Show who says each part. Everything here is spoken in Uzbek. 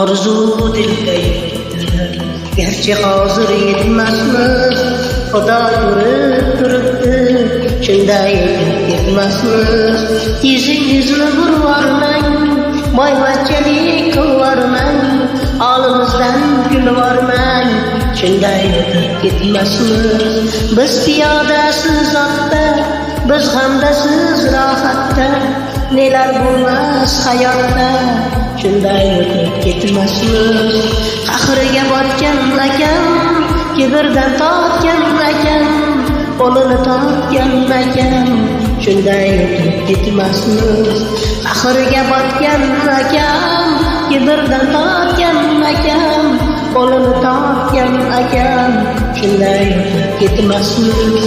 Speaker 1: Orzu dilda yuribdi, garchi hozir yetmasmiz, Xudo ko'rib turibdi, shunday yetmasmiz. Tizingizni burvormang, boyvachchalik qilvormang, olimizdan kulvormang, shunday ketmasmiz. Biz piyodasiz otda, biz hamda siz rohatda, nelar bo'lmas hayotda, shunday ketmasmiz. Qahriga botgan akam, kibrdan tortgan akam, qo'lini tortgan akam, shunday ketmasmiz. Qahriga botgan akam, kibrdan tortgan akam, qo'lini tortgan akam, shunday ketmasmiz.